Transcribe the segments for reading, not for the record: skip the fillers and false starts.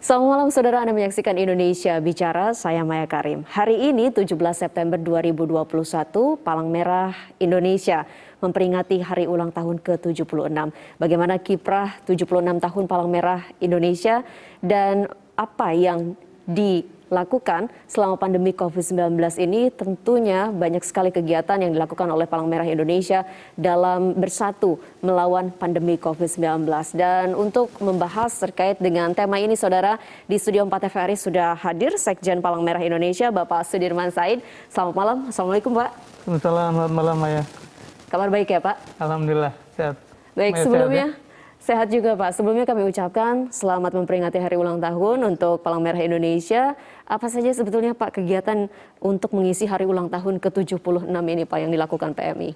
Selamat malam saudara, Anda menyaksikan Indonesia Bicara, saya Maya Karim. Hari ini 17 September 2021, Palang Merah Indonesia memperingati hari ulang tahun ke-76. Bagaimana kiprah 76 tahun Palang Merah Indonesia dan apa yang dilakukan selama pandemi COVID-19 ini? Tentunya banyak sekali kegiatan yang dilakukan oleh Palang Merah Indonesia dalam bersatu melawan pandemi COVID-19. Dan untuk membahas terkait dengan tema ini, saudara, di Studio 4 TVRI sudah hadir Sekjen Palang Merah Indonesia, Bapak Sudirman Said. Selamat malam. Assalamualaikum, Pak. Selamat malam, Maya. Kabar baik ya, Pak? Alhamdulillah, sehat. Baik, Maya sebelumnya sehat, ya? Sehat juga, Pak. Sebelumnya kami ucapkan selamat memperingati hari ulang tahun untuk Palang Merah Indonesia. Apa saja sebetulnya, Pak, kegiatan untuk mengisi hari ulang tahun ke-76 ini, Pak, yang dilakukan PMI?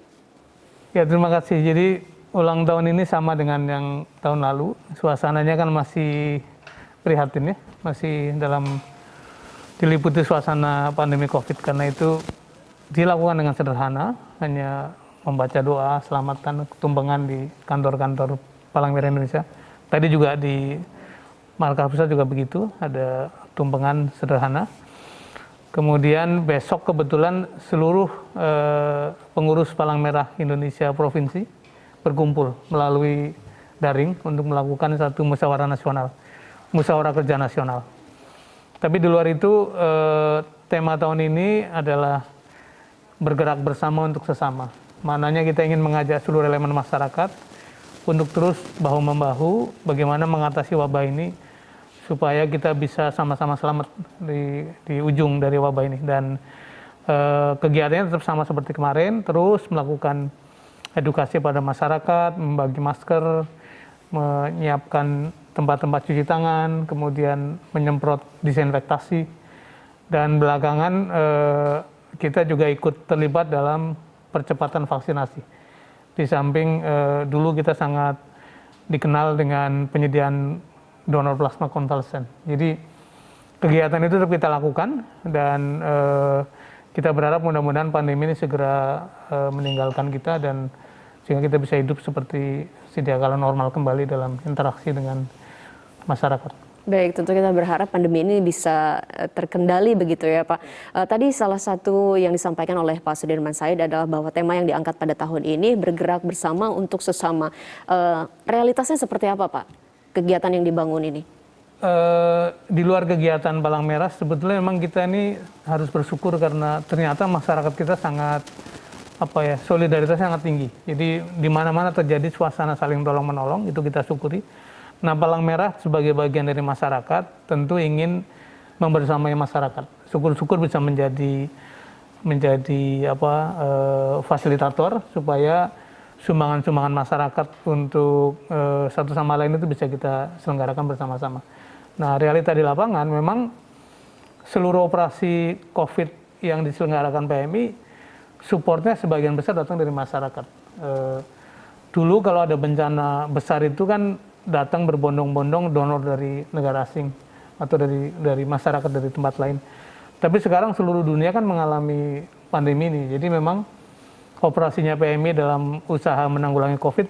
Ya, terima kasih. Jadi ulang tahun ini sama dengan yang tahun lalu. Suasananya kan masih prihatin ya, masih diliputi suasana pandemi COVID. Karena itu dilakukan dengan sederhana, hanya membaca doa, selamatan, tumpengan di kantor-kantor Palang Merah Indonesia. Tadi juga di markas pusat juga begitu, ada tumpengan sederhana. Kemudian besok kebetulan seluruh pengurus Palang Merah Indonesia Provinsi berkumpul melalui daring untuk melakukan satu musyawarah nasional, musyawarah kerja nasional. Tapi di luar itu tema tahun ini adalah bergerak bersama untuk sesama. Maknanya kita ingin mengajak seluruh elemen masyarakat untuk terus bahu-membahu bagaimana mengatasi wabah ini supaya kita bisa sama-sama selamat di ujung dari wabah ini. Dan kegiatannya tetap sama seperti kemarin, terus melakukan edukasi pada masyarakat, membagi masker, menyiapkan tempat-tempat cuci tangan, kemudian menyemprot disinfektasi. Dan belakangan kita juga ikut terlibat dalam percepatan vaksinasi. Di samping dulu kita sangat dikenal dengan penyediaan donor plasma konvalesen. Jadi kegiatan itu tetap kita lakukan dan kita berharap mudah-mudahan pandemi ini segera meninggalkan kita dan sehingga kita bisa hidup seperti sedia kala normal kembali dalam interaksi dengan masyarakat. Baik, tentu kita berharap pandemi ini bisa terkendali begitu ya, Pak. Tadi salah satu yang disampaikan oleh Pak Sudirman Said adalah bahwa tema yang diangkat pada tahun ini bergerak bersama untuk sesama. Realitasnya seperti apa, Pak, kegiatan yang dibangun ini? Di luar kegiatan Palang Merah, sebetulnya memang kita ini harus bersyukur karena ternyata masyarakat kita sangat solidaritasnya sangat tinggi. Jadi di mana-mana terjadi suasana saling tolong-menolong, itu kita syukuri. Nah, Palang Merah sebagai bagian dari masyarakat tentu ingin membersamai masyarakat. Syukur-syukur bisa menjadi fasilitator supaya sumbangan-sumbangan masyarakat untuk satu sama lain itu bisa kita selenggarakan bersama-sama. Nah, realita di lapangan memang seluruh operasi COVID yang diselenggarakan PMI supportnya sebagian besar datang dari masyarakat. Dulu kalau ada bencana besar itu kan datang berbondong-bondong donor dari negara asing atau dari masyarakat dari tempat lain. Tapi sekarang seluruh dunia kan mengalami pandemi ini. Jadi memang operasinya PMI dalam usaha menanggulangi COVID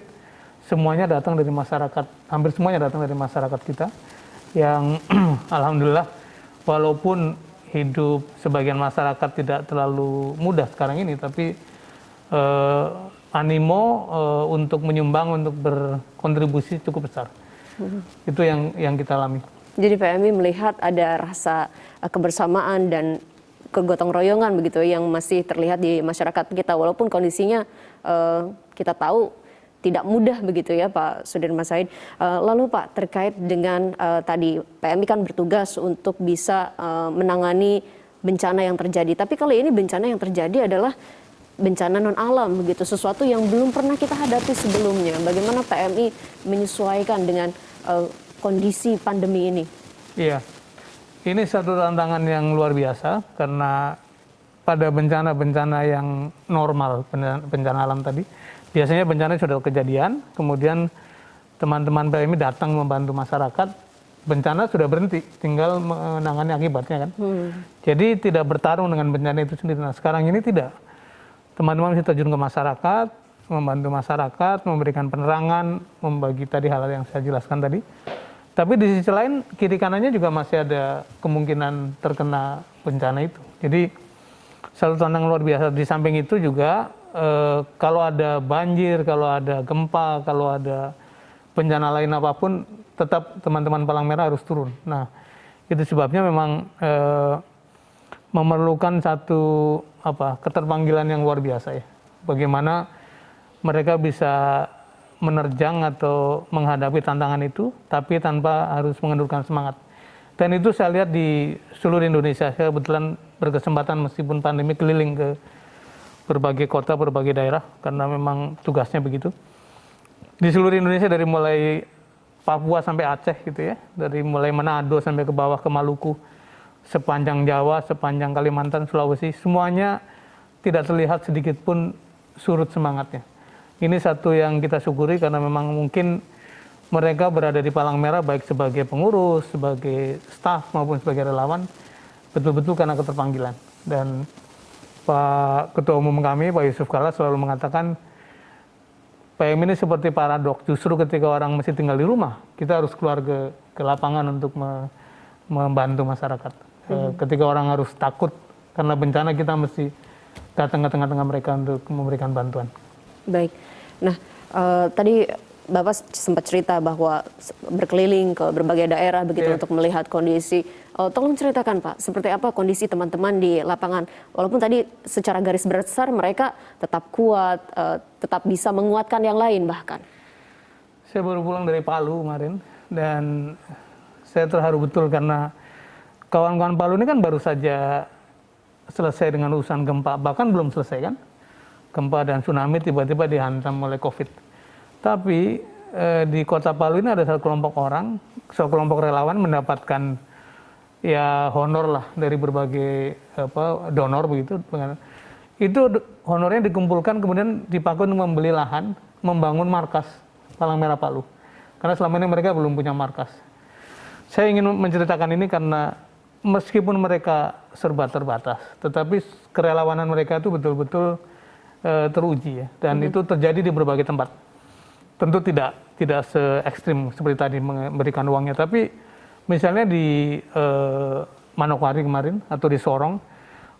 semuanya datang dari masyarakat. Hampir semuanya datang dari masyarakat kita yang alhamdulillah walaupun hidup sebagian masyarakat tidak terlalu mudah sekarang ini, tapi animo untuk menyumbang, untuk berkontribusi cukup besar. Itu yang kita alami. Jadi PMI melihat ada rasa kebersamaan dan kegotong royongan begitu yang masih terlihat di masyarakat kita, walaupun kondisinya kita tahu tidak mudah begitu ya, Pak Sudirman Said. Lalu Pak, terkait dengan tadi PMI kan bertugas untuk bisa menangani bencana yang terjadi. Tapi kali ini bencana yang terjadi adalah bencana non alam begitu, sesuatu yang belum pernah kita hadapi sebelumnya. Bagaimana PMI menyesuaikan dengan kondisi pandemi ini? Iya, ini satu tantangan yang luar biasa karena pada bencana-bencana yang normal, bencana alam tadi, biasanya bencana sudah kejadian, kemudian teman-teman PMI datang membantu masyarakat, bencana sudah berhenti, tinggal menangani akibatnya kan. Jadi tidak bertarung dengan bencana itu sendiri. Nah, sekarang ini tidak. Teman-teman bisa terjun ke masyarakat, membantu masyarakat, memberikan penerangan, membagi tadi hal-hal yang saya jelaskan tadi. Tapi di sisi lain kiri kanannya juga masih ada kemungkinan terkena bencana itu. Jadi satu tantangan luar biasa. Di samping itu juga kalau ada banjir, kalau ada gempa, kalau ada bencana lain apapun, tetap teman-teman Palang Merah harus turun. Nah, itu sebabnya memang memerlukan satu keterpanggilan yang luar biasa ya. Bagaimana mereka bisa menerjang atau menghadapi tantangan itu, tapi tanpa harus mengendurkan semangat. Dan itu saya lihat di seluruh Indonesia. Saya kebetulan berkesempatan meskipun pandemi keliling ke berbagai kota, berbagai daerah, karena memang tugasnya begitu. Di seluruh Indonesia dari mulai Papua sampai Aceh gitu ya, dari mulai Manado sampai ke bawah ke Maluku, sepanjang Jawa, sepanjang Kalimantan, Sulawesi, semuanya tidak terlihat sedikit pun surut semangatnya. Ini satu yang kita syukuri karena memang mungkin mereka berada di Palang Merah baik sebagai pengurus, sebagai staf maupun sebagai relawan, betul-betul karena keterpanggilan. Dan Pak Ketua Umum kami, Pak Yusuf Kalla, selalu mengatakan PM ini seperti paradoks. Justru ketika orang masih tinggal di rumah, kita harus keluar ke lapangan untuk membantu masyarakat. Ketika orang harus takut karena bencana, kita mesti datang ke tengah-tengah mereka untuk memberikan bantuan. Baik. Nah, tadi Bapak sempat cerita bahwa berkeliling ke berbagai daerah begitu untuk melihat kondisi. Tolong ceritakan Pak, seperti apa kondisi teman-teman di lapangan? Walaupun tadi secara garis besar mereka tetap kuat, tetap bisa menguatkan yang lain bahkan. Saya baru pulang dari Palu kemarin dan saya terharu betul karena kawan-kawan Palu ini kan baru saja selesai dengan urusan gempa, bahkan belum selesai kan? Gempa dan tsunami tiba-tiba dihantam oleh COVID. Tapi di kota Palu ini ada satu kelompok orang, satu kelompok relawan mendapatkan ya honor lah dari berbagai donor begitu. Itu honornya dikumpulkan kemudian dipakai untuk membeli lahan, membangun markas Palang Merah Palu. Karena selama ini mereka belum punya markas. Saya ingin menceritakan ini karena meskipun mereka serba terbatas, tetapi kerelawanan mereka itu betul-betul teruji ya. Dan itu terjadi di berbagai tempat. Tentu tidak se ekstrim seperti tadi memberikan uangnya, tapi misalnya di Manokwari kemarin atau di Sorong,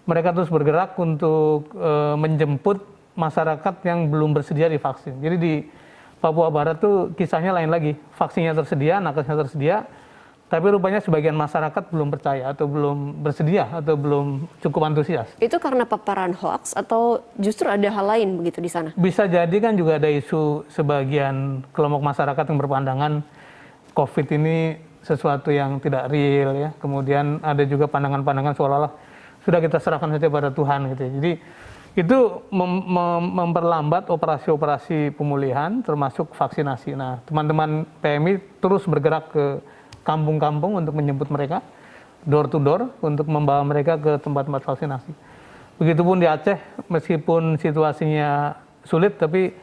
mereka terus bergerak untuk menjemput masyarakat yang belum bersedia divaksin. Jadi di Papua Barat tuh kisahnya lain lagi, vaksinnya tersedia, nakesnya tersedia, tapi rupanya sebagian masyarakat belum percaya atau belum bersedia atau belum cukup antusias. Itu karena paparan hoax atau justru ada hal lain begitu di sana? Bisa jadi kan juga ada isu sebagian kelompok masyarakat yang berpandangan COVID ini sesuatu yang tidak real ya. Kemudian ada juga pandangan-pandangan seolah-olah sudah kita serahkan saja pada Tuhan gitu ya. Jadi itu memperlambat operasi-operasi pemulihan termasuk vaksinasi. Nah, teman-teman PMI terus bergerak ke kampung-kampung untuk menjemput mereka, door to door, untuk membawa mereka ke tempat-tempat vaksinasi. Begitupun di Aceh, meskipun situasinya sulit, tapi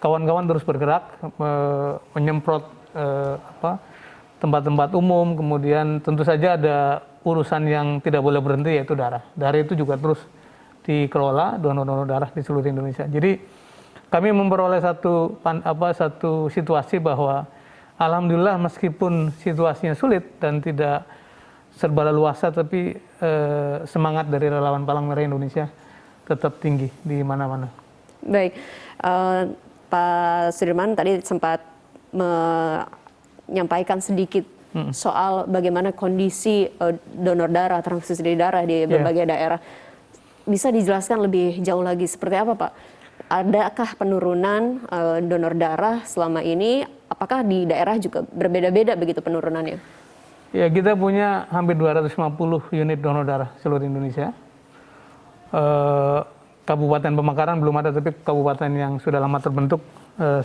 kawan-kawan terus bergerak, menyemprot tempat-tempat umum, kemudian tentu saja ada urusan yang tidak boleh berhenti, yaitu darah. Darah itu juga terus dikelola, donor-donor darah di seluruh Indonesia. Jadi kami memperoleh satu situasi bahwa alhamdulillah meskipun situasinya sulit dan tidak serba leluasa, tapi semangat dari relawan Palang Merah Indonesia tetap tinggi di mana-mana. Baik, Pak Sudirman tadi sempat menyampaikan sedikit soal bagaimana kondisi donor darah, transfusi darah di berbagai daerah. Bisa dijelaskan lebih jauh lagi seperti apa Pak? Adakah penurunan donor darah selama ini? Apakah di daerah juga berbeda-beda begitu penurunannya? Ya, kita punya hampir 250 unit donor darah seluruh Indonesia. Kabupaten Pemekaran belum ada, tapi kabupaten yang sudah lama terbentuk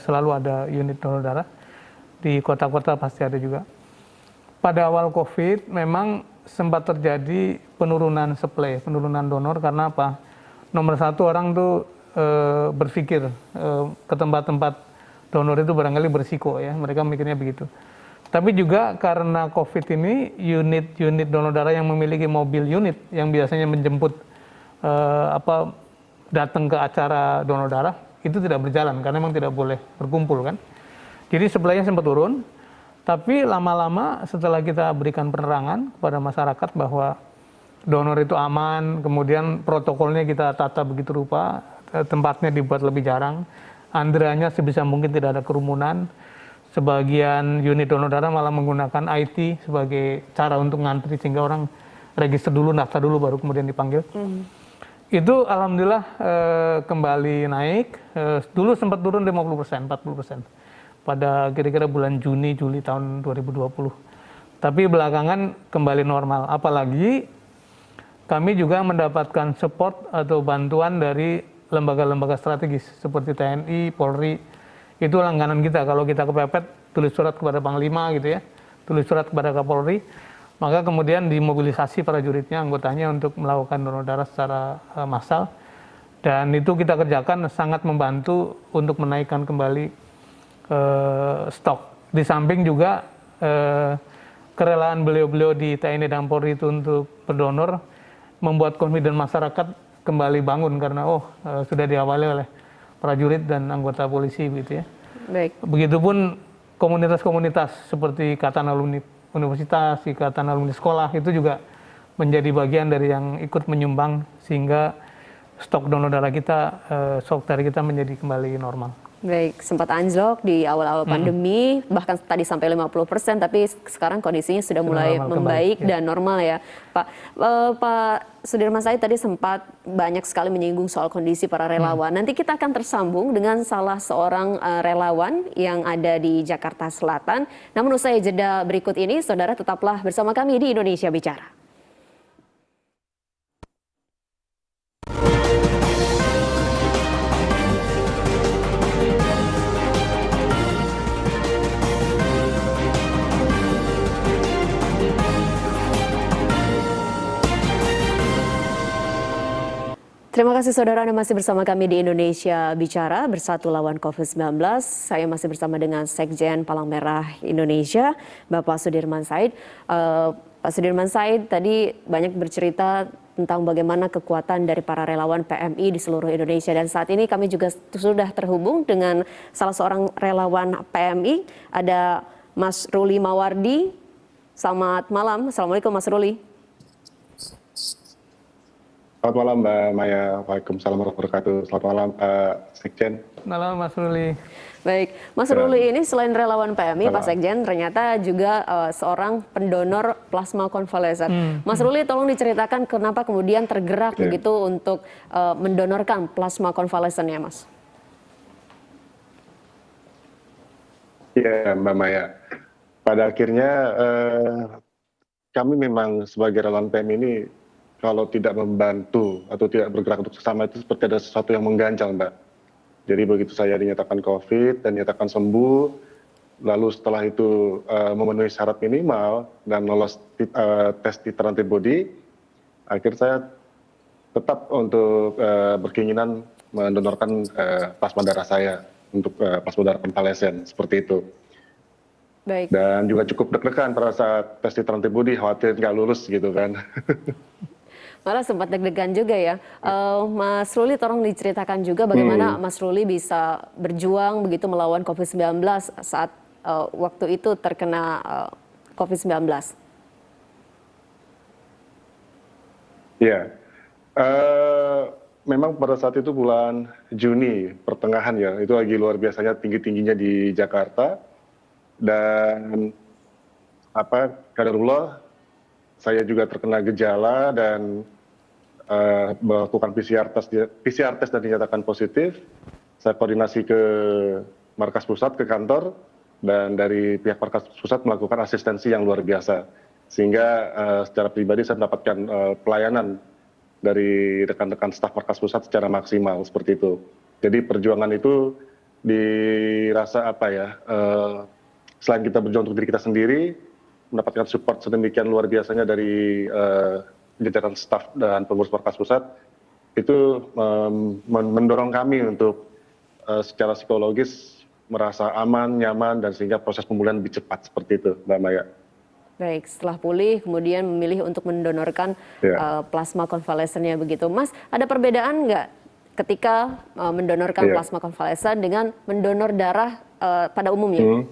selalu ada unit donor darah. Di kota-kota pasti ada juga. Pada awal COVID memang sempat terjadi penurunan supply, penurunan donor karena apa? Nomor satu, orang tuh berpikir ke tempat-tempat donor itu barangkali berisiko ya, mereka mikirnya begitu. Tapi juga karena COVID ini unit-unit donor darah yang memiliki mobil unit yang biasanya menjemput datang ke acara donor darah itu tidak berjalan karena memang tidak boleh berkumpul kan. Jadi supply-nya sempat turun, Tapi lama-lama setelah kita berikan penerangan kepada masyarakat bahwa donor itu aman, kemudian protokolnya kita tata begitu rupa, tempatnya dibuat lebih jarang, antriannya sebisa mungkin tidak ada kerumunan. Sebagian unit donor darah malah menggunakan IT sebagai cara untuk ngantri sehingga orang register dulu, daftar dulu baru kemudian dipanggil. Itu alhamdulillah kembali naik. Dulu sempat turun 50%, 40% pada kira-kira bulan Juni, Juli tahun 2020. Tapi belakangan kembali normal. Apalagi kami juga mendapatkan support atau bantuan dari lembaga-lembaga strategis seperti TNI, Polri. Itu langganan kita. Kalau kita kepepet, tulis surat kepada Panglima gitu ya, tulis surat kepada Kapolri, maka kemudian dimobilisasi para juridnya, anggotanya untuk melakukan donor darah secara massal. Dan itu kita kerjakan sangat membantu untuk menaikkan kembali stok. Di samping juga kerelaan beliau-beliau di TNI dan Polri itu untuk berdonor membuat confident masyarakat kembali bangun karena sudah diawali oleh prajurit dan anggota polisi gitu ya. Baik. Begitupun komunitas-komunitas seperti Ikatan Alumni Universitas, Ikatan Alumni Sekolah itu juga menjadi bagian dari yang ikut menyumbang sehingga stok donor darah kita, stok darah kita menjadi kembali normal. Baik, sempat anjlok di awal-awal pandemi, bahkan tadi sampai 50%, tapi sekarang kondisinya sudah mulai membaik dan normal ya, Pak. Pak Sudirman Said tadi sempat banyak sekali menyinggung soal kondisi para relawan. Nanti kita akan tersambung dengan salah seorang relawan yang ada di Jakarta Selatan. Namun usai jeda berikut ini, saudara tetaplah bersama kami di Indonesia Bicara. Terima kasih saudara, Anda masih bersama kami di Indonesia Bicara, bersatu lawan COVID-19. Saya masih bersama dengan Sekjen Palang Merah Indonesia, Bapak Sudirman Said. Pak Sudirman Said tadi banyak bercerita tentang bagaimana kekuatan dari para relawan PMI di seluruh Indonesia. Dan saat ini kami juga sudah terhubung dengan salah seorang relawan PMI, ada Mas Ruli Mawardi. Selamat malam, Assalamualaikum Mas Ruli. Selamat malam Mbak Maya, Waalaikumsalam warahmatullahi wabarakatuh. Selamat malam Sekjen. Malam Mas Ruli. Baik, Mas Ruli ini selain relawan PMI, Pak Sekjen ternyata juga seorang pendonor plasma konvalesen. Mas Ruli tolong diceritakan kenapa kemudian tergerak begitu untuk mendonorkan plasma konvalesen ya Mas? Iya Mbak Maya, pada akhirnya kami memang sebagai relawan PMI ini kalau tidak membantu atau tidak bergerak untuk sesama itu seperti ada sesuatu yang mengganjal Mbak. Jadi begitu saya dinyatakan COVID dan dinyatakan sembuh, lalu setelah itu memenuhi syarat minimal dan lolos tes titer antibody, akhirnya saya tetap untuk berkeinginan mendonorkan plasma darah saya untuk plasma darah konvalesen seperti itu. Baik. Dan juga cukup deg-degan pada saat tes titer antibody, khawatir nggak lulus gitu kan. Malah sempat deg-degan juga ya. Mas Ruli tolong diceritakan juga bagaimana Mas Ruli bisa berjuang begitu melawan COVID-19 saat waktu itu terkena COVID-19. Ya, memang pada saat itu bulan Juni pertengahan ya, itu lagi luar biasanya tinggi-tingginya di Jakarta. Dan kadarullah saya juga terkena gejala dan melakukan PCR test dan dinyatakan positif. Saya koordinasi ke markas pusat, ke kantor, dan dari pihak markas pusat melakukan asistensi yang luar biasa. Sehingga secara pribadi saya mendapatkan pelayanan dari rekan-rekan staf markas pusat secara maksimal seperti itu. Jadi perjuangan itu dirasa selain kita berjuang untuk diri kita sendiri, mendapatkan support sedemikian luar biasanya dari jajaran staf dan pengurus markas pusat, itu mendorong kami untuk secara psikologis merasa aman, nyaman, dan sehingga proses pemulihan lebih cepat seperti itu, Mbak Maya. Baik, setelah pulih kemudian memilih untuk mendonorkan plasma konvalesennya begitu. Mas, ada perbedaan nggak ketika mendonorkan plasma konvalesen dengan mendonor darah pada umumnya?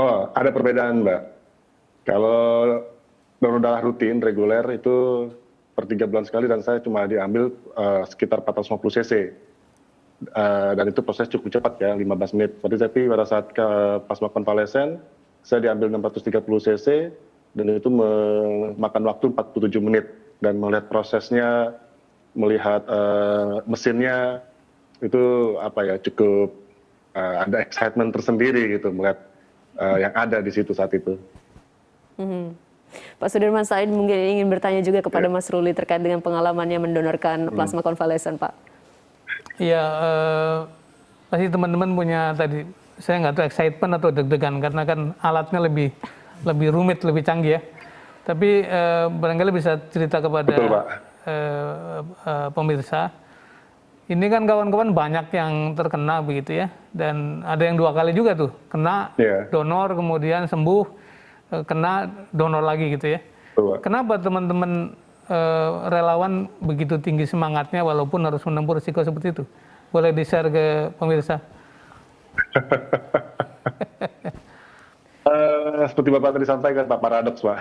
Oh, ada perbedaan, Mbak. Kalau donor darah rutin, reguler itu per 3 bulan sekali dan saya cuma diambil sekitar 450 cc. Dan itu proses cukup cepat ya, 15 menit. Tapi pada saat ke plasma konvalesen, saya diambil 630 cc dan itu memakan waktu 47 menit. Dan melihat prosesnya, melihat mesinnya, itu apa ya, cukup ada excitement tersendiri gitu melihat yang ada di situ saat itu. Pak Sudirman Said mungkin ingin bertanya juga kepada Mas Ruli terkait dengan pengalamannya mendonorkan plasma konvalesen, Pak. Iya, pasti teman-teman punya tadi, saya nggak tahu excitement atau deg-degan karena kan alatnya lebih rumit, lebih canggih ya. Tapi barangkali bisa cerita kepada Betul, Pak. Pemirsa. Ini kan kawan-kawan banyak yang terkena begitu ya, dan ada yang 2 kali juga tuh, kena donor kemudian sembuh, kena donor lagi gitu ya. Betul, Pak. Kenapa teman-teman relawan begitu tinggi semangatnya walaupun harus menempuh risiko seperti itu? Boleh di-share ke pemirsa? Seperti Bapak tadi sampaikan, Pak, paradoks, Pak.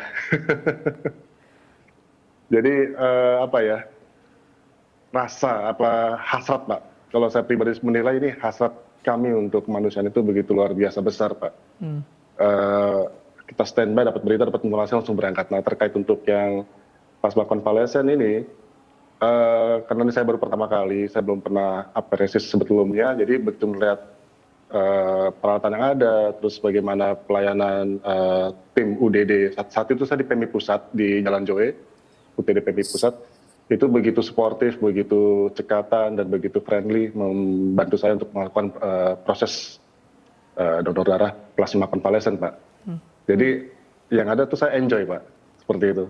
Jadi apa ya, hasrat, Pak. Kalau saya pribadi menilai ini hasrat kami untuk kemanusiaan itu begitu luar biasa besar, Pak. Kita standby, dapat berita, dapat informasi, langsung berangkat. Nah, terkait untuk yang plasma konvalesen ini, karena ini saya baru pertama kali, saya belum pernah aparesis sebelumnya, jadi begitu melihat peralatan yang ada, terus bagaimana pelayanan tim UDD, saat itu saya di PMI Pusat, di Jalan Joe, UTD PMI Pusat, itu begitu suportif, begitu cekatan, dan begitu friendly, membantu saya untuk melakukan proses donor darah plasma konvalesen, Pak. Jadi yang ada tuh saya enjoy, Pak, seperti itu.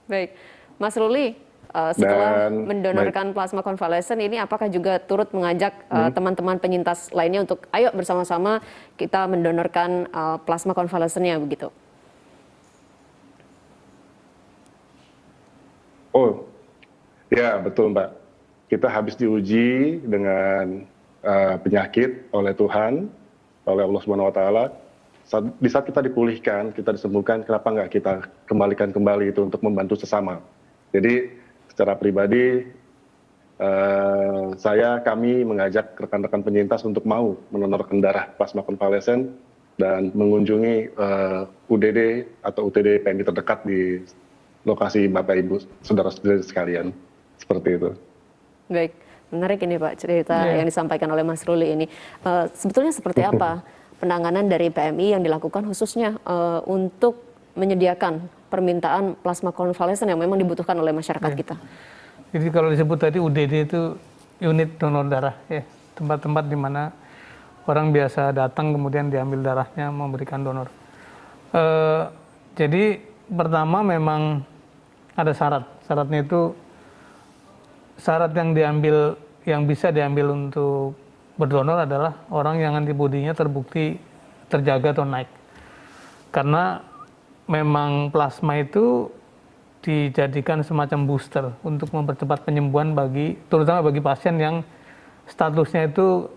Baik, Mas Ruli, setelah mendonorkan plasma konvalesen ini, apakah juga turut mengajak teman-teman penyintas lainnya untuk ayo bersama-sama kita mendonorkan plasma konvalesennya begitu? Oh, ya betul, Mbak. Kita habis diuji dengan penyakit oleh Tuhan, oleh Allah Subhanahu Wa Taala. Di saat kita dipulihkan, kita disembuhkan, kenapa nggak kita kembalikan kembali itu untuk membantu sesama? Jadi secara pribadi, kami mengajak rekan-rekan penyintas untuk mau mendonorkan darah plasma konvalesen dan mengunjungi UDD atau UTD PMI terdekat di lokasi Bapak Ibu, saudara-saudara sekalian. Seperti itu. Baik, menarik ini Pak, cerita yang disampaikan oleh Mas Ruli ini. Sebetulnya seperti apa penanganan dari PMI yang dilakukan khususnya untuk menyediakan permintaan plasma konvalesen yang memang dibutuhkan oleh masyarakat kita? Jadi kalau disebut tadi UDD itu unit donor darah, ya, tempat-tempat di mana orang biasa datang kemudian diambil darahnya memberikan donor. Jadi pertama memang ada syaratnya itu syarat yang bisa diambil untuk berdonor adalah orang yang antibodinya terbukti terjaga atau naik. Karena memang plasma itu dijadikan semacam booster untuk mempercepat penyembuhan terutama bagi pasien yang statusnya itu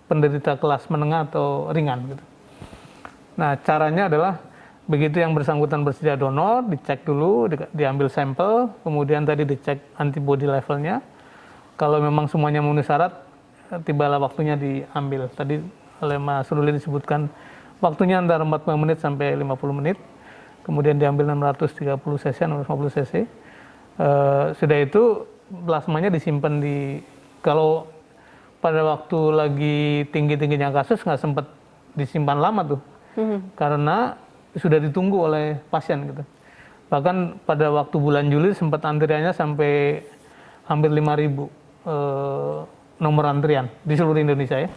penderita kelas menengah atau ringan gitu. Nah, caranya adalah begitu yang bersangkutan bersedia donor, dicek dulu, diambil sampel, kemudian tadi dicek antibody levelnya. Kalau memang semuanya memenuhi syarat, tibalah waktunya diambil. Tadi oleh Mas Ruli disebutkan waktunya antara 40 menit sampai 50 menit. Kemudian diambil 630 cc, 650 cc. Sudah itu plasmanya disimpan kalau pada waktu lagi tinggi-tingginya kasus nggak sempat disimpan lama tuh. Karena sudah ditunggu oleh pasien gitu. Bahkan pada waktu bulan Juli sempat antriannya sampai hampir 5.000 nomor antrian di seluruh Indonesia ya.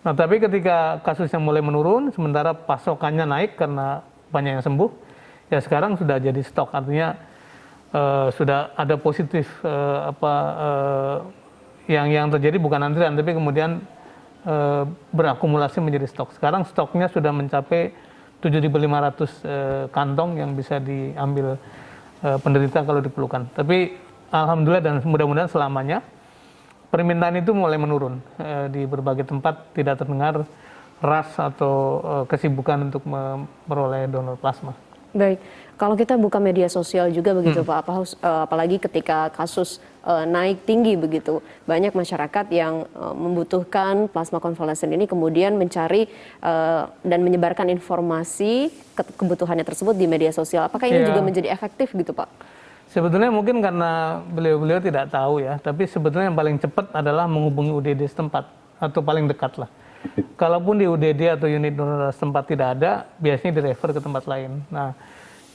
Nah, tapi ketika kasusnya mulai menurun, sementara pasokannya naik karena banyak yang sembuh, ya sekarang sudah jadi stok, artinya sudah ada positif yang terjadi bukan antrian, tapi kemudian berakumulasi menjadi stok. Sekarang stoknya sudah mencapai 7.500 kantong yang bisa diambil penderita kalau diperlukan. Tapi alhamdulillah dan mudah-mudahan selamanya permintaan itu mulai menurun di berbagai tempat, tidak terdengar ras atau kesibukan untuk memperoleh donor plasma. Baik, kalau kita buka media sosial juga begitu Pak, apalagi ketika kasus naik tinggi begitu, banyak masyarakat yang membutuhkan plasma konvalesen ini kemudian mencari dan menyebarkan informasi kebutuhannya tersebut di media sosial. Apakah ini juga menjadi efektif gitu Pak? Sebetulnya mungkin karena beliau-beliau tidak tahu ya, tapi sebetulnya yang paling cepat adalah menghubungi UDD setempat atau paling dekat lah. Kalaupun di UDD atau unit donor darah setempat tidak ada, biasanya direfer ke tempat lain. Nah,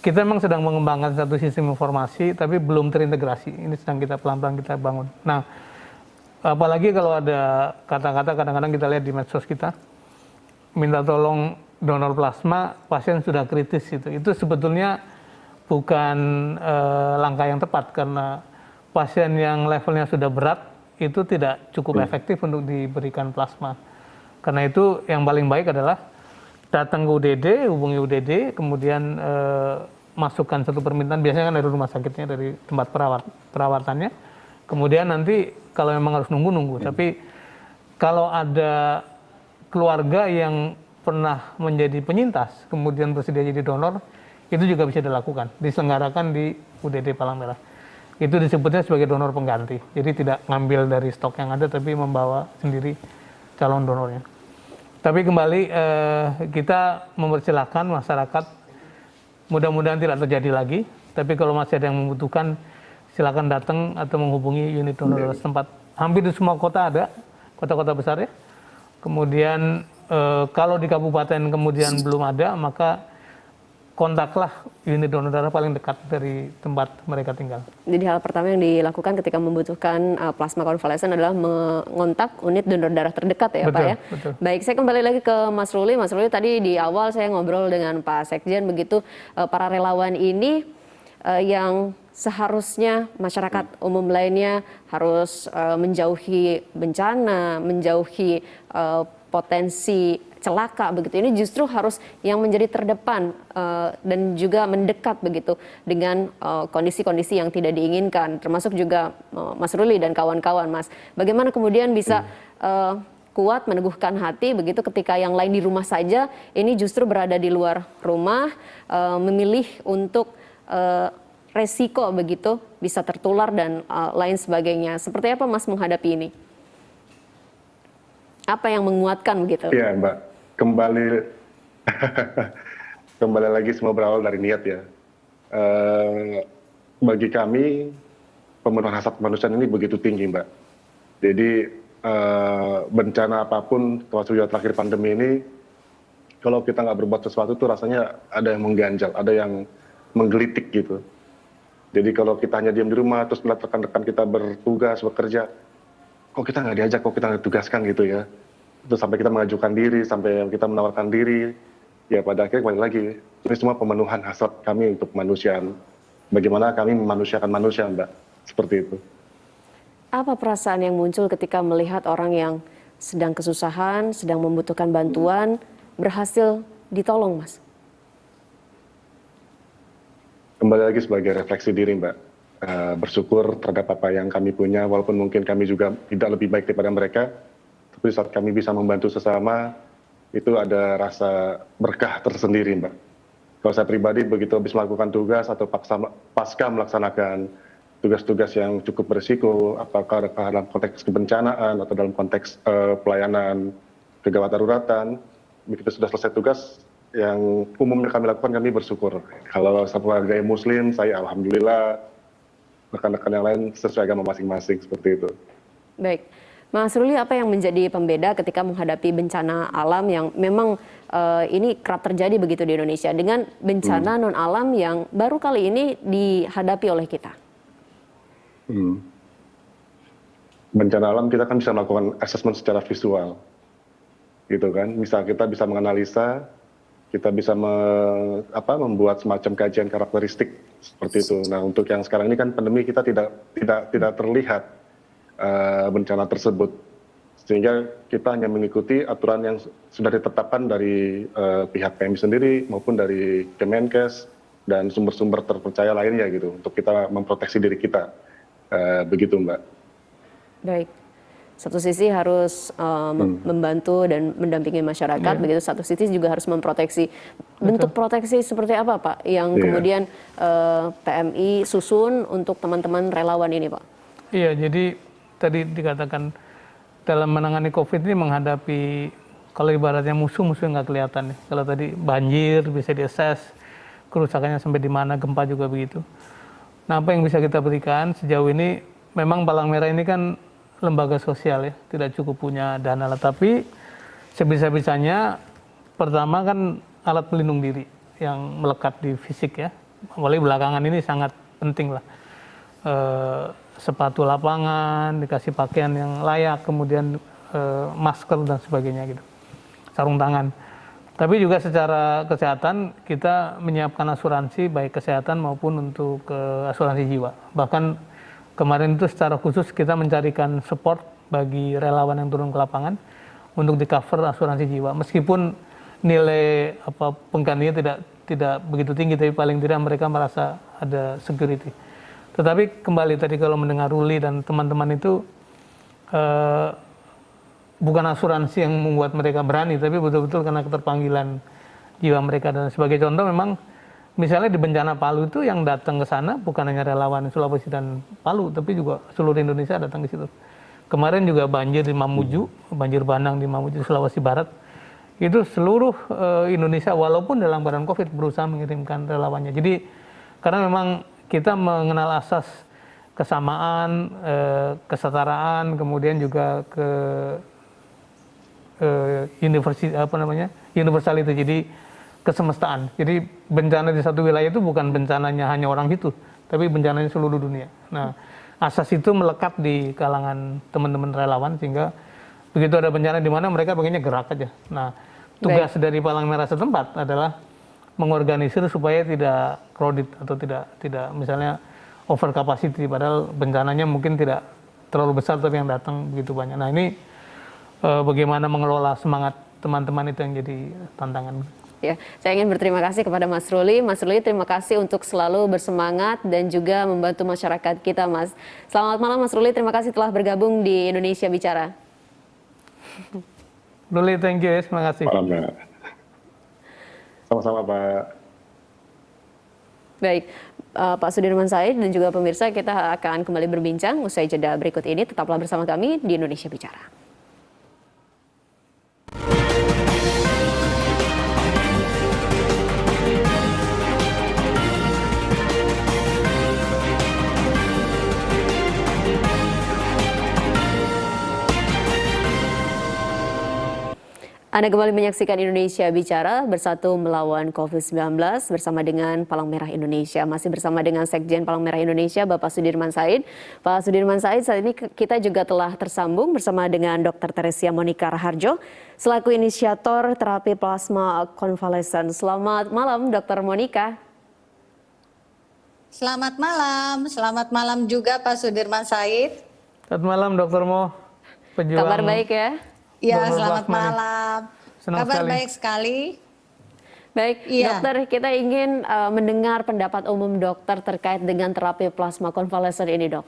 kita memang sedang mengembangkan satu sistem informasi, tapi belum terintegrasi. Ini sedang kita pelan-pelan kita bangun. Nah, apalagi kalau ada kata-kata kadang-kadang kita lihat di medsos kita, minta tolong donor plasma, pasien sudah kritis gitu. Itu sebetulnya bukan langkah yang tepat karena pasien yang levelnya sudah berat itu tidak cukup efektif untuk diberikan plasma. Karena itu yang paling baik adalah datang ke UDD, hubungi UDD, kemudian masukkan satu permintaan, biasanya kan dari rumah sakitnya, dari tempat perawatannya. Kemudian nanti kalau memang harus nunggu. Tapi kalau ada keluarga yang pernah menjadi penyintas, kemudian bersedia jadi donor, itu juga bisa dilakukan, diselenggarakan di UDD Palang Merah. Itu disebutnya sebagai donor pengganti. Jadi tidak ngambil dari stok yang ada, tapi membawa sendiri calon donornya. Tapi kembali kita mempersilahkan masyarakat, mudah-mudahan tidak terjadi lagi. Tapi kalau masih ada yang membutuhkan, silakan datang atau menghubungi unit donor darah setempat. Hampir di semua kota ada, kota-kota besar ya. Kemudian kalau di kabupaten kemudian belum ada, maka kontaklah unit donor darah paling dekat dari tempat mereka tinggal. Jadi hal pertama yang dilakukan ketika membutuhkan plasma konvalesen adalah mengontak unit donor darah terdekat ya, betul, Pak ya. Betul. Baik, saya kembali lagi ke Mas Ruli. Mas Ruli, tadi di awal saya ngobrol dengan Pak Sekjen begitu, para relawan ini yang seharusnya masyarakat umum lainnya harus menjauhi bencana, menjauhi potensi celaka begitu, ini justru harus yang menjadi terdepan dan juga mendekat begitu dengan kondisi-kondisi yang tidak diinginkan, termasuk juga Mas Ruli dan kawan-kawan. Mas, bagaimana kemudian bisa kuat meneguhkan hati begitu ketika yang lain di rumah saja, ini justru berada di luar rumah, memilih untuk resiko begitu bisa tertular dan lain sebagainya. Seperti apa Mas menghadapi ini? Apa yang menguatkan begitu? Iya Mbak, kembali lagi semua berawal dari niat ya. Bagi kami pemenuhan hak kemanusiaan ini begitu tinggi Mbak. Jadi bencana apapun, termasuk juga terakhir pandemi ini, kalau kita nggak berbuat sesuatu tuh rasanya ada yang mengganjal, ada yang menggelitik gitu. Jadi kalau kita hanya diam di rumah terus melihat rekan-rekan kita bertugas, bekerja, kok kita nggak diajak, kok kita nggak ditugaskan gitu ya. Terus sampai kita mengajukan diri, sampai kita menawarkan diri, ya pada akhirnya kembali lagi, ini semua pemenuhan hasrat kami untuk kemanusiaan. Bagaimana kami memanusiakan manusia Mbak, seperti itu. Apa perasaan yang muncul ketika melihat orang yang sedang kesusahan, sedang membutuhkan bantuan, berhasil ditolong Mas? Kembali lagi sebagai refleksi diri Mbak, bersyukur terhadap apa yang kami punya, walaupun mungkin kami juga tidak lebih baik daripada mereka, tapi saat kami bisa membantu sesama, itu ada rasa berkah tersendiri Mbak. Kalau saya pribadi begitu habis melakukan tugas atau pasca melaksanakan tugas-tugas yang cukup berisiko, apakah dalam konteks kebencanaan atau dalam konteks pelayanan kegawat daruratan, begitu sudah selesai tugas, yang umumnya kami lakukan, kami bersyukur. Kalau sebagai Muslim, saya alhamdulillah, rekan-rekan yang lain sesuai agama masing-masing, seperti itu. Baik, Mas Ruli, apa yang menjadi pembeda ketika menghadapi bencana alam yang memang ini kerap terjadi begitu di Indonesia dengan bencana non alam yang baru kali ini dihadapi oleh kita? Bencana alam kita kan bisa melakukan assessment secara visual, gitu kan? Misal kita bisa menganalisa, kita bisa membuat semacam kajian karakteristik seperti itu. Nah, untuk yang sekarang ini kan pandemi, kita tidak terlihat bencana tersebut, sehingga kita hanya mengikuti aturan yang sudah ditetapkan dari pihak PMI sendiri maupun dari Kemenkes dan sumber-sumber terpercaya lainnya gitu, untuk kita memproteksi diri kita, begitu Mbak. Baik. Satu sisi harus membantu dan mendampingi masyarakat, begitu satu sisi juga harus memproteksi. Bentuk proteksi seperti apa Pak yang kemudian PMI susun untuk teman-teman relawan ini Pak? Iya, jadi tadi dikatakan dalam menangani COVID ini menghadapi, kalau ibaratnya musuh-musuh nggak kelihatan. Kalau tadi banjir bisa diakses, kerusakannya sampai di mana, gempa juga begitu. Nah, apa yang bisa kita berikan sejauh ini, memang Palang Merah ini kan lembaga sosial ya, tidak cukup punya dana lah. Tapi sebisa-bisanya, pertama kan alat pelindung diri yang melekat di fisik ya. Apalagi belakangan ini sangat penting lah. Sepatu lapangan, dikasih pakaian yang layak, kemudian masker dan sebagainya gitu. Sarung tangan. Tapi juga secara kesehatan kita menyiapkan asuransi baik kesehatan maupun untuk asuransi jiwa. Bahkan kemarin itu secara khusus kita mencarikan support bagi relawan yang turun ke lapangan untuk di cover asuransi jiwa. Meskipun nilai penggantinya tidak begitu tinggi, tapi paling tidak mereka merasa ada security. Tetapi kembali tadi kalau mendengar Ruli dan teman-teman itu bukan asuransi yang membuat mereka berani, tapi betul-betul karena keterpanggilan jiwa mereka. Dan sebagai contoh memang misalnya di bencana Palu itu yang datang ke sana bukan hanya relawan Sulawesi dan Palu, tapi juga seluruh Indonesia datang ke situ. Kemarin juga banjir di Mamuju, banjir bandang di Mamuju, Sulawesi Barat. Itu seluruh Indonesia walaupun dalam keadaan COVID berusaha mengirimkan relawannya. Jadi karena memang kita mengenal asas kesamaan, kesetaraan, kemudian juga universality, jadi kesemestaan. Jadi bencana di satu wilayah itu bukan bencananya hanya orang itu, tapi bencananya seluruh dunia. Nah, asas itu melekat di kalangan teman-teman relawan sehingga begitu ada bencana di mana mereka pengennya gerak aja. Nah, tugas dari Palang Merah setempat adalah mengorganisir supaya tidak crowded atau tidak misalnya over capacity, padahal bencananya mungkin tidak terlalu besar tapi yang datang begitu banyak. Nah, ini bagaimana mengelola semangat teman-teman itu yang jadi tantangan. Ya, saya ingin berterima kasih kepada Mas Ruli. Mas Ruli, terima kasih untuk selalu bersemangat dan juga membantu masyarakat kita, Mas. Selamat malam, Mas Ruli. Terima kasih telah bergabung di Indonesia Bicara. Ruli, thank you. Terima kasih. Malam, Mbak. Sama-sama, Pak. Baik, Pak Sudirman Said dan juga pemirsa, kita akan kembali berbincang usai jeda berikut ini. Tetaplah bersama kami di Indonesia Bicara. Anda kembali menyaksikan Indonesia Bicara, bersatu melawan COVID-19 bersama dengan Palang Merah Indonesia. Masih bersama dengan Sekjen Palang Merah Indonesia, Bapak Sudirman Said. Pak Sudirman Said, saat ini kita juga telah tersambung bersama dengan Dr. Teresia Monika Raharjo, selaku inisiator terapi plasma konvalesen. Selamat malam, Dr. Monika. Selamat malam juga Pak Sudirman Said. Selamat malam, Dr. Mo. Pejuang. Kabar baik ya? Ya, selamat malam. Senang Kabar sekali. baik sekali. Baik, Iya. dokter, kita ingin mendengar pendapat umum dokter terkait dengan terapi plasma konvalesen ini, dok.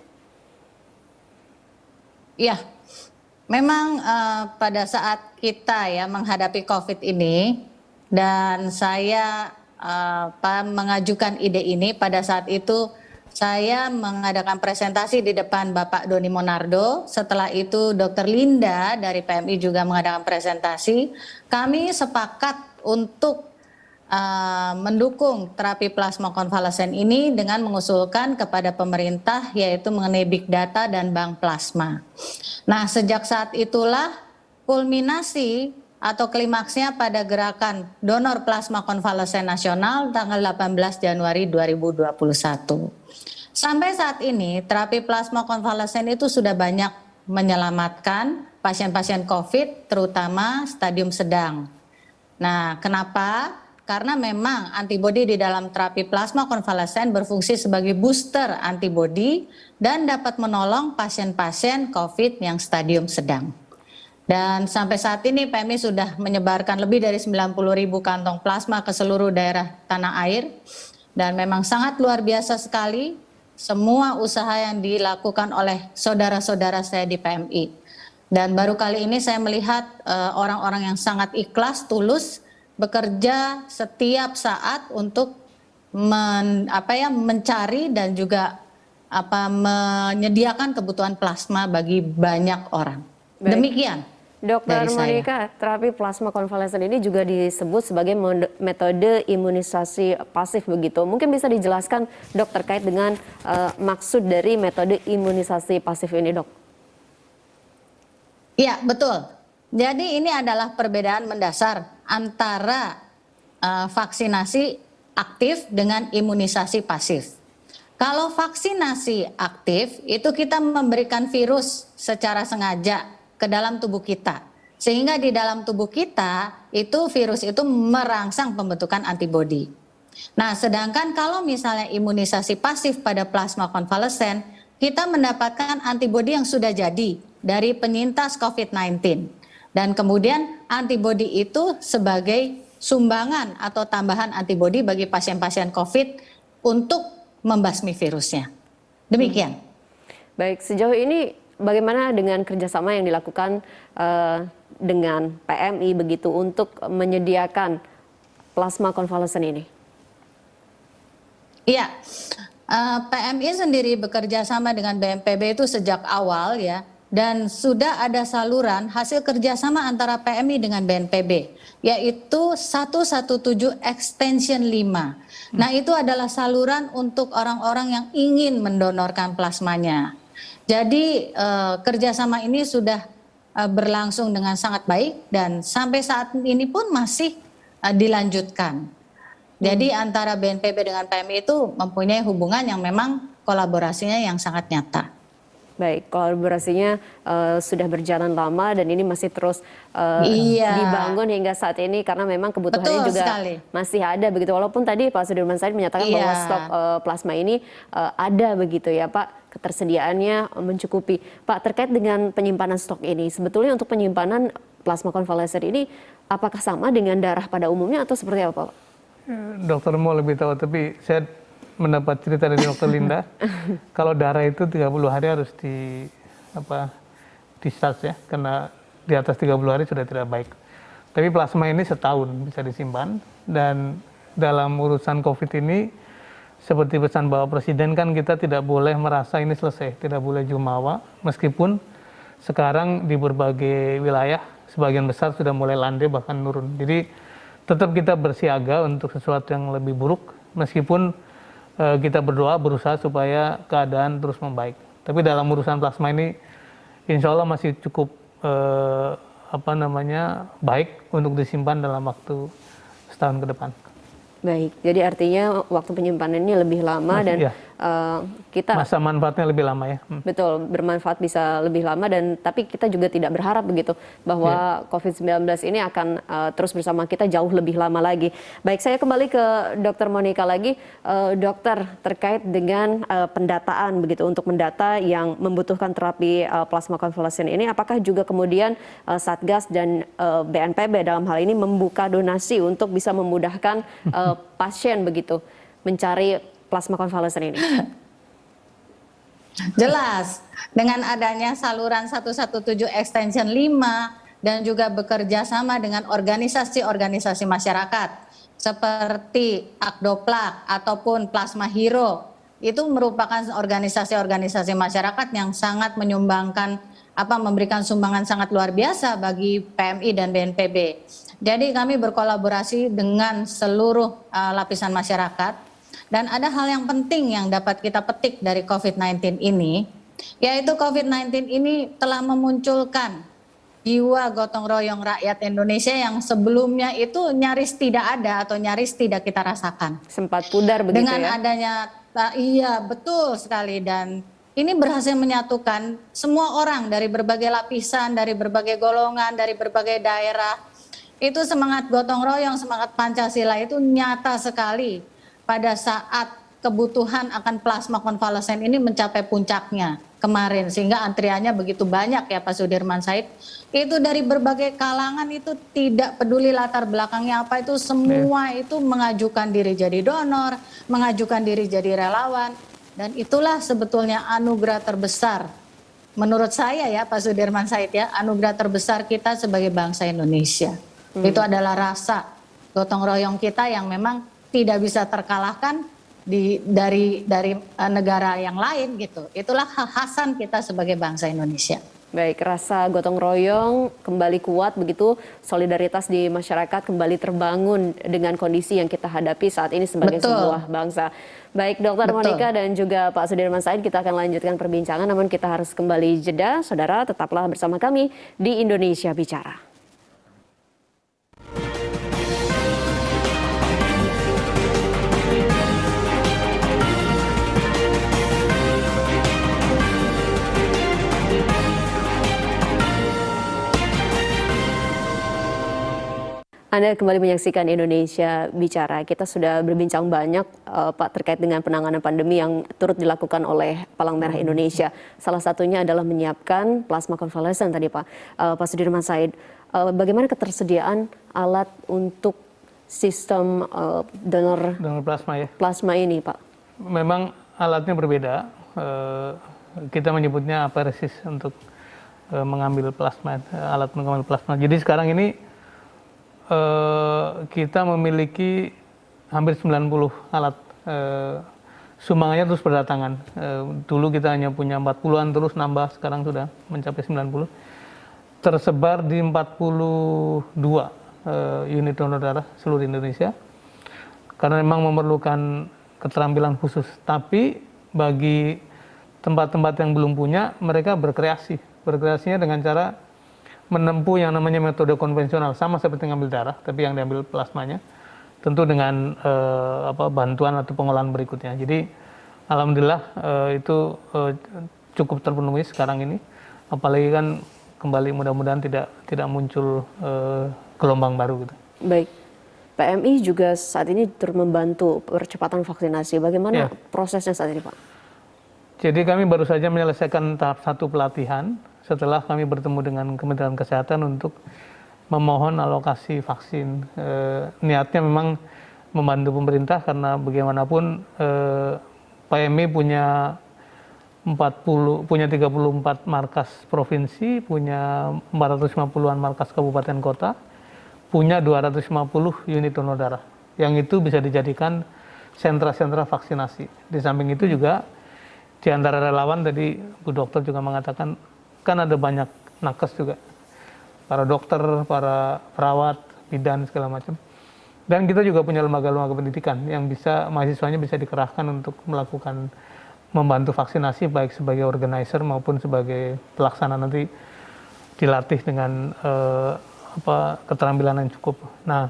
Iya, memang pada saat kita ya menghadapi COVID ini, dan saya mengajukan ide ini pada saat itu, saya mengadakan presentasi di depan Bapak Doni Monardo. Setelah itu Dr. Linda dari PMI juga mengadakan presentasi. Kami sepakat untuk mendukung terapi plasma konvalesen ini dengan mengusulkan kepada pemerintah yaitu mengenai big data dan bank plasma. Nah, sejak saat itulah kulminasi atau klimaksnya pada gerakan donor plasma konvalesen nasional tanggal 18 Januari 2021. Sampai saat ini terapi plasma konvalesen itu sudah banyak menyelamatkan pasien-pasien COVID terutama stadium sedang. Nah, kenapa? Karena memang antibodi di dalam terapi plasma konvalesen berfungsi sebagai booster antibodi dan dapat menolong pasien-pasien COVID yang stadium sedang. Dan sampai saat ini PMI sudah menyebarkan lebih dari 90.000 kantong plasma ke seluruh daerah tanah air. Dan memang sangat luar biasa sekali semua usaha yang dilakukan oleh saudara-saudara saya di PMI. Dan baru kali ini saya melihat orang-orang yang sangat ikhlas, tulus, bekerja setiap saat untuk mencari dan juga menyediakan kebutuhan plasma bagi banyak orang. Baik. Demikian. Dokter dari saya. Monica, terapi plasma konvalesen ini juga disebut sebagai metode imunisasi pasif begitu. Mungkin bisa dijelaskan dok terkait dengan maksud dari metode imunisasi pasif ini, dok? Iya, betul. Jadi ini adalah perbedaan mendasar antara vaksinasi aktif dengan imunisasi pasif. Kalau vaksinasi aktif itu kita memberikan virus secara sengaja ke dalam tubuh kita. Sehingga di dalam tubuh kita itu virus itu merangsang pembentukan antibodi. Nah, sedangkan kalau misalnya imunisasi pasif pada plasma konvalesen, kita mendapatkan antibodi yang sudah jadi dari penyintas COVID-19. Dan kemudian antibodi itu sebagai sumbangan atau tambahan antibodi bagi pasien-pasien COVID untuk membasmi virusnya. Demikian. Baik, sejauh ini bagaimana dengan kerjasama yang dilakukan dengan PMI begitu untuk menyediakan plasma konvalesen ini? Iya, PMI sendiri bekerja sama dengan BNPB itu sejak awal ya, dan sudah ada saluran hasil kerjasama antara PMI dengan BNPB, yaitu 117 Extension 5. Nah, itu adalah saluran untuk orang-orang yang ingin mendonorkan plasmanya. Jadi kerjasama ini sudah berlangsung dengan sangat baik dan sampai saat ini pun masih dilanjutkan. Jadi antara BNPB dengan PMI itu mempunyai hubungan yang memang kolaborasinya yang sangat nyata. Baik, kolaborasinya sudah berjalan lama dan ini masih terus dibangun hingga saat ini karena memang kebutuhannya Betul juga sekali. masih ada begitu. Walaupun tadi Pak Sudirman Said menyatakan bahwa stok plasma ini ada begitu ya Pak, ketersediaannya mencukupi. Pak, terkait dengan penyimpanan stok ini, sebetulnya untuk penyimpanan plasma konvalesen ini apakah sama dengan darah pada umumnya atau seperti apa Pak? Dokter mau lebih tahu, tapi saya mendapat cerita dari dokter Linda, kalau darah itu 30 hari harus discharge ya, karena di atas 30 hari sudah tidak baik. Tapi plasma ini setahun bisa disimpan, dan dalam urusan COVID ini, seperti pesan Bapak Presiden kan kita tidak boleh merasa ini selesai, tidak boleh jumawa, meskipun sekarang di berbagai wilayah, sebagian besar sudah mulai landai bahkan turun. Jadi tetap kita bersiaga untuk sesuatu yang lebih buruk, meskipun kita berdoa, berusaha supaya keadaan terus membaik. Tapi dalam urusan plasma ini, insya Allah masih cukup baik untuk disimpan dalam waktu setahun ke depan. Baik, jadi artinya waktu penyimpanannya lebih lama dan kita masa manfaatnya lebih lama ya. Betul, bermanfaat bisa lebih lama dan tapi kita juga tidak berharap begitu bahwa COVID-19 ini akan terus bersama kita jauh lebih lama lagi. Baik, saya kembali ke Dokter Monica lagi, dokter terkait dengan pendataan begitu untuk mendata yang membutuhkan terapi plasma konvalesen ini, apakah juga kemudian Satgas dan BNPB dalam hal ini membuka donasi untuk bisa memudahkan pasien begitu mencari plasma konvalesen ini? Jelas, dengan adanya saluran 117 Extension 5 dan juga bekerja sama dengan organisasi-organisasi masyarakat seperti Akdoplak ataupun Plasma Hero, itu merupakan organisasi-organisasi masyarakat yang sangat menyumbangkan memberikan sumbangan sangat luar biasa bagi PMI dan BNPB. Jadi kami berkolaborasi dengan seluruh lapisan masyarakat. Dan ada hal yang penting yang dapat kita petik dari COVID-19 ini, yaitu COVID-19 ini telah memunculkan jiwa gotong royong rakyat Indonesia yang sebelumnya itu nyaris tidak ada atau nyaris tidak kita rasakan. Sempat pudar begitu dengan ya? Dengan adanya, iya betul sekali, dan ini berhasil menyatukan semua orang dari berbagai lapisan, dari berbagai golongan, dari berbagai daerah. Itu semangat gotong royong, semangat Pancasila itu nyata sekali pada saat kebutuhan akan plasma konvalesen ini mencapai puncaknya kemarin, sehingga antriannya begitu banyak ya Pak Sudirman Said. Itu dari berbagai kalangan, itu tidak peduli latar belakangnya apa, itu semua itu mengajukan diri jadi donor, mengajukan diri jadi relawan, dan itulah sebetulnya anugerah terbesar menurut saya ya Pak Sudirman Said ya, anugerah terbesar kita sebagai bangsa Indonesia. Itu adalah rasa gotong royong kita yang memang tidak bisa terkalahkan dari negara yang lain gitu. Itulah kekhasan kita sebagai bangsa Indonesia. Baik, rasa gotong royong kembali kuat begitu, solidaritas di masyarakat kembali terbangun dengan kondisi yang kita hadapi saat ini sebagai sebuah bangsa. Baik, Dr. Monica dan juga Pak Sudirman Said, kita akan lanjutkan perbincangan, namun kita harus kembali jeda. Saudara, tetaplah bersama kami di Indonesia Bicara. Anda kembali menyaksikan Indonesia Bicara. Kita sudah berbincang banyak, Pak, terkait dengan penanganan pandemi yang turut dilakukan oleh Palang Merah Indonesia. Salah satunya adalah menyiapkan plasma konvalesen tadi, Pak. Pak Sudirman Said, bagaimana ketersediaan alat untuk sistem donor plasma ya? Plasma ini, Pak? Memang alatnya berbeda. Kita menyebutnya aparesis untuk mengambil plasma, alat mengambil plasma. Jadi sekarang ini kita memiliki hampir 90 alat, sumbangannya terus berdatangan. Dulu kita hanya punya 40-an, terus nambah, sekarang sudah mencapai 90. Tersebar di 42 unit donor darah seluruh Indonesia, karena memang memerlukan keterampilan khusus. Tapi bagi tempat-tempat yang belum punya, mereka berkreasinya dengan cara menempuh yang namanya metode konvensional, sama seperti ngambil darah, tapi yang diambil plasmanya, tentu dengan bantuan atau pengolahan berikutnya. Jadi alhamdulillah itu cukup terpenuhi sekarang ini, apalagi kan kembali mudah-mudahan tidak muncul gelombang baru gitu. Baik, PMI juga saat ini turut membantu percepatan vaksinasi. Bagaimana prosesnya saat ini, Pak? Jadi kami baru saja menyelesaikan tahap 1 pelatihan setelah kami bertemu dengan Kementerian Kesehatan untuk memohon alokasi vaksin. Niatnya memang membantu pemerintah, karena bagaimanapun PMI punya 34 markas provinsi, punya 450-an markas kabupaten kota, punya 250 unit donor darah, yang itu bisa dijadikan sentra-sentra vaksinasi. Di samping itu juga di antara relawan tadi Bu Dokter juga mengatakan, kan ada banyak nakes juga, para dokter, para perawat, bidan segala macam. Dan kita juga punya lembaga-lembaga pendidikan yang bisa, mahasiswanya bisa dikerahkan untuk melakukan, membantu vaksinasi, baik sebagai organizer maupun sebagai pelaksana, nanti dilatih dengan keterampilan yang cukup. Nah,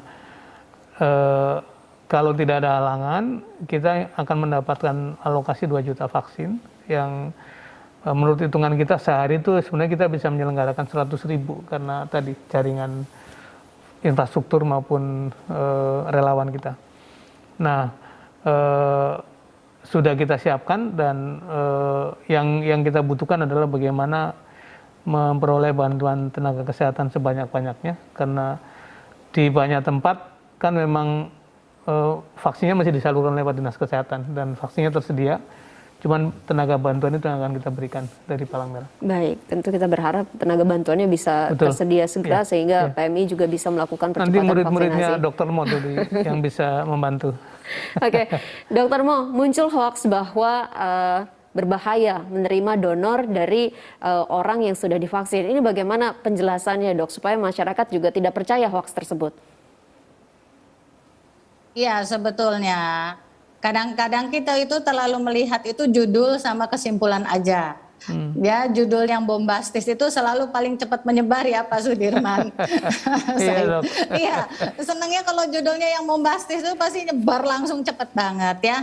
kalau tidak ada halangan, kita akan mendapatkan alokasi 2 juta vaksin yang menurut hitungan kita sehari itu sebenarnya kita bisa menyelenggarakan 100.000, karena tadi jaringan infrastruktur maupun relawan kita. Nah, sudah kita siapkan, dan yang kita butuhkan adalah bagaimana memperoleh bantuan tenaga kesehatan sebanyak-banyaknya, karena di banyak tempat kan memang vaksinnya masih disalurkan lewat dinas kesehatan, dan vaksinnya tersedia, cuman tenaga bantuan itu yang akan kita berikan dari Palang Merah. Baik, tentu kita berharap tenaga bantuannya bisa tersedia segera, sehingga PMI juga bisa melakukan percepatan vaksinasi. vaksinasi. Nanti murid-muridnya Dr. Mo yang bisa membantu. Oke, Dr. Mo, muncul hoaks bahwa berbahaya menerima donor dari orang yang sudah divaksin. Ini bagaimana penjelasannya, Dok, supaya masyarakat juga tidak percaya hoaks tersebut? Iya, sebetulnya kadang-kadang kita itu terlalu melihat itu judul sama kesimpulan aja. Ya, judul yang bombastis itu selalu paling cepat menyebar ya Pak Sudirman. Iya, senangnya kalau judulnya yang bombastis itu pasti nyebar langsung cepat banget ya.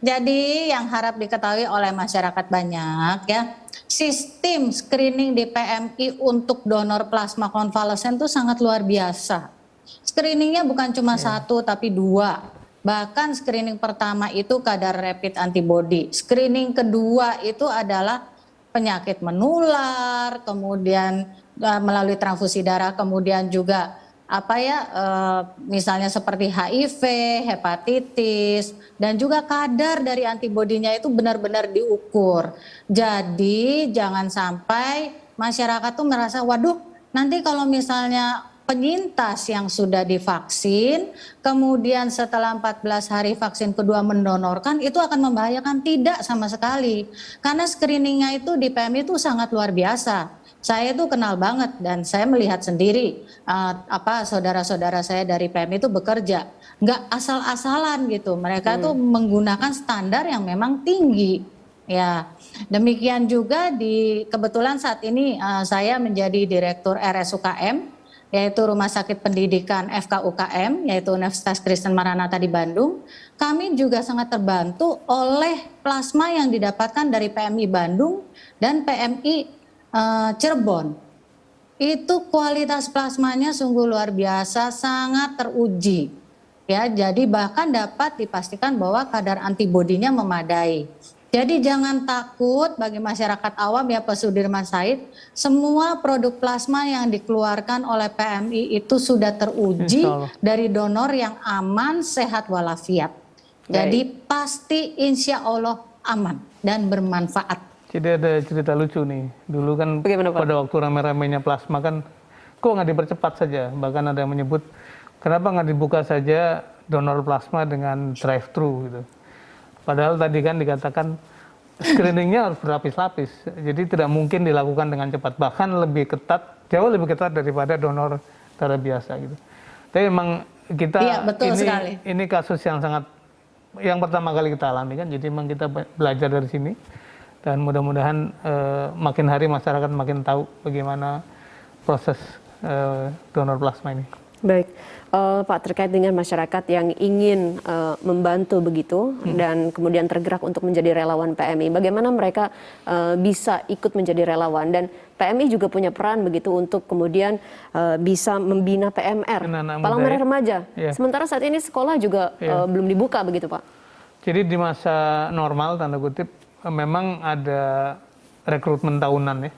Jadi yang harap diketahui oleh masyarakat banyak ya, sistem screening di PMI untuk donor plasma konvalesen itu sangat luar biasa. Screeningnya bukan cuma 1 tapi 2. Bahkan screening pertama itu kadar rapid antibody. Screening kedua itu adalah penyakit menular, kemudian melalui transfusi darah, kemudian juga misalnya seperti HIV, hepatitis, dan juga kadar dari antibodinya itu benar-benar diukur. Jadi jangan sampai masyarakat tuh merasa, waduh, nanti kalau misalnya penyintas yang sudah divaksin, kemudian setelah 14 hari vaksin kedua mendonorkan, itu akan membahayakan. Tidak sama sekali. Karena screeningnya itu di PMI itu sangat luar biasa. Saya itu kenal banget dan saya melihat sendiri saudara-saudara saya dari PMI itu bekerja. Nggak asal-asalan gitu. Mereka tuh menggunakan standar yang memang tinggi. Ya, demikian juga kebetulan saat ini saya menjadi Direktur RSUKM, yaitu Rumah Sakit Pendidikan FKUKM, yaitu Universitas Kristen Maranatha di Bandung. Kami juga sangat terbantu oleh plasma yang didapatkan dari PMI Bandung dan PMI Cirebon. Itu kualitas plasmanya sungguh luar biasa, sangat teruji. Ya, jadi bahkan dapat dipastikan bahwa kadar antibodinya memadai. Jadi jangan takut bagi masyarakat awam ya Pak Sudirman Said, semua produk plasma yang dikeluarkan oleh PMI itu sudah teruji dari donor yang aman, sehat walafiat. Jadi pasti insya Allah aman dan bermanfaat. Jadi ada cerita lucu nih, dulu kan pada waktu rame-ramenya plasma kan, kok nggak dipercepat saja, bahkan ada yang menyebut, kenapa nggak dibuka saja donor plasma dengan drive-thru gitu. Padahal tadi kan dikatakan screeningnya harus berlapis-lapis, jadi tidak mungkin dilakukan dengan cepat, bahkan lebih ketat, jauh lebih ketat daripada donor darah biasa gitu. Tapi memang kita ini kasus yang yang pertama kali kita alami kan, jadi memang kita belajar dari sini dan mudah-mudahan makin hari masyarakat makin tahu bagaimana proses donor plasma ini. Baik, Pak, terkait dengan masyarakat yang ingin membantu begitu dan kemudian tergerak untuk menjadi relawan PMI, bagaimana mereka bisa ikut menjadi relawan, dan PMI juga punya peran begitu untuk kemudian bisa membina PMR, Palang Merah Remaja. Sementara saat ini sekolah juga belum dibuka begitu, Pak. Jadi di masa normal tanda kutip memang ada rekrutmen tahunan ya.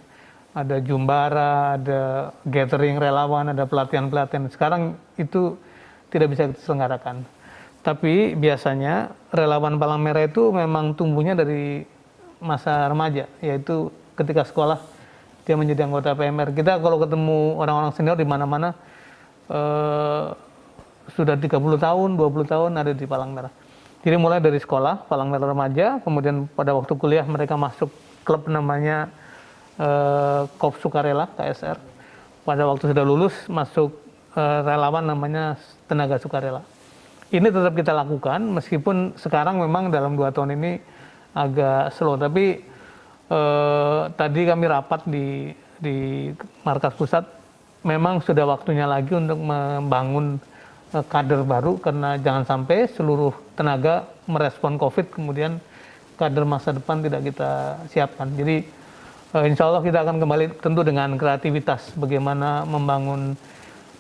Ada jumbara, ada gathering relawan, ada pelatihan-pelatihan. Sekarang itu tidak bisa diselenggarakan. Tapi biasanya relawan Palang Merah itu memang tumbuhnya dari masa remaja, yaitu ketika sekolah dia menjadi anggota PMR. Kita kalau ketemu orang-orang senior di mana-mana sudah 30 tahun, 20 tahun ada di Palang Merah. Jadi mulai dari sekolah, Palang Merah Remaja, kemudian pada waktu kuliah mereka masuk klub namanya Kop Sukarela, KSR. Pada waktu sudah lulus masuk relawan namanya Tenaga Sukarela. Ini tetap kita lakukan meskipun sekarang memang dalam 2 tahun ini agak slow. Tapi tadi kami rapat di markas pusat, memang sudah waktunya lagi untuk membangun kader baru, karena jangan sampai seluruh tenaga merespon COVID kemudian kader masa depan tidak kita siapkan. Jadi insya Allah kita akan kembali tentu dengan kreativitas bagaimana membangun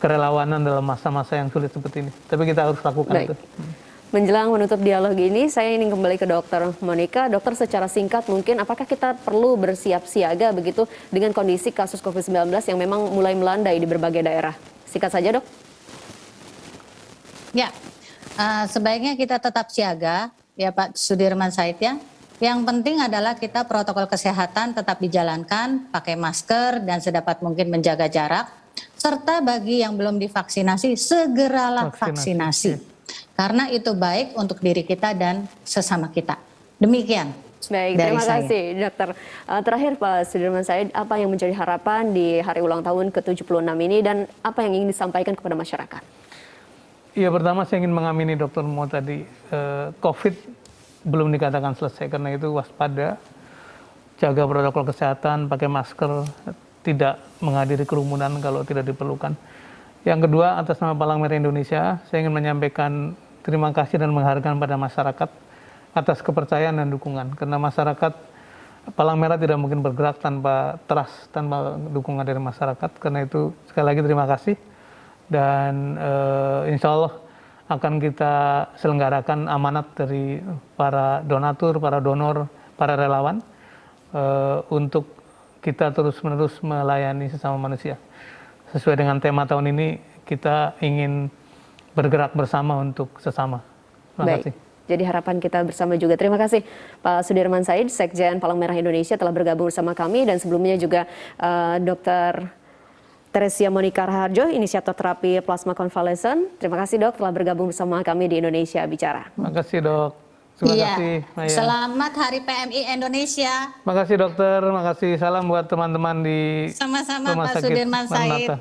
kerelawanan dalam masa-masa yang sulit seperti ini. Tapi kita harus lakukan itu. Menjelang menutup dialog ini, saya ingin kembali ke Dokter Monica. Dokter, secara singkat mungkin apakah kita perlu bersiap siaga begitu dengan kondisi kasus COVID-19 yang memang mulai melandai di berbagai daerah? Singkat saja, Dok. Ya, sebaiknya kita tetap siaga ya Pak Sudirman Said ya. Yang penting adalah kita protokol kesehatan tetap dijalankan, pakai masker dan sedapat mungkin menjaga jarak. Serta bagi yang belum divaksinasi, segeralah vaksinasi. Karena itu baik untuk diri kita dan sesama kita. Demikian. Baik, terima kasih Dokter. Terakhir Pak Sudirman Said, apa yang menjadi harapan di hari ulang tahun ke-76 ini dan apa yang ingin disampaikan kepada masyarakat? Ya, pertama saya ingin mengamini Dokter Mo tadi, COVID belum dikatakan selesai, karena itu waspada, jaga protokol kesehatan, pakai masker, tidak menghadiri kerumunan kalau tidak diperlukan. Yang kedua, atas nama Palang Merah Indonesia, saya ingin menyampaikan terima kasih dan menghargai pada masyarakat atas kepercayaan dan dukungan, karena masyarakat Palang Merah tidak mungkin bergerak tanpa trust, tanpa dukungan dari masyarakat. Karena itu sekali lagi terima kasih, dan insya Allah akan kita selenggarakan amanat dari para donatur, para donor, para relawan untuk kita terus-menerus melayani sesama manusia. Sesuai dengan tema tahun ini, kita ingin bergerak bersama untuk sesama. Terima Baik. kasih. Jadi harapan kita bersama juga. Terima kasih Pak Sudirman Said, Sekjen Palang Merah Indonesia telah bergabung bersama kami, dan sebelumnya juga Dr. Teresia Monika Raharjo, inisiator terapi plasma konvalesen. Terima kasih Dok telah bergabung bersama kami di Indonesia Bicara. Terima kasih Dok. Terima Iya. kasih Maya. Selamat Hari PMI Indonesia. Terima kasih dokter, terima kasih. Salam buat teman-teman di Sama-sama Rumah Pak Sakit Sudirman Said. Maranatha.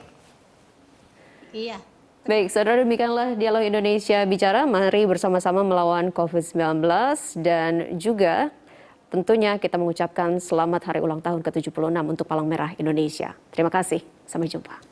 Iya. Baik, saudara, demikianlah Dialog Indonesia Bicara. Mari bersama-sama melawan COVID-19, dan juga tentunya kita mengucapkan selamat hari ulang tahun ke-76 untuk Palang Merah Indonesia. Terima kasih, sampai jumpa.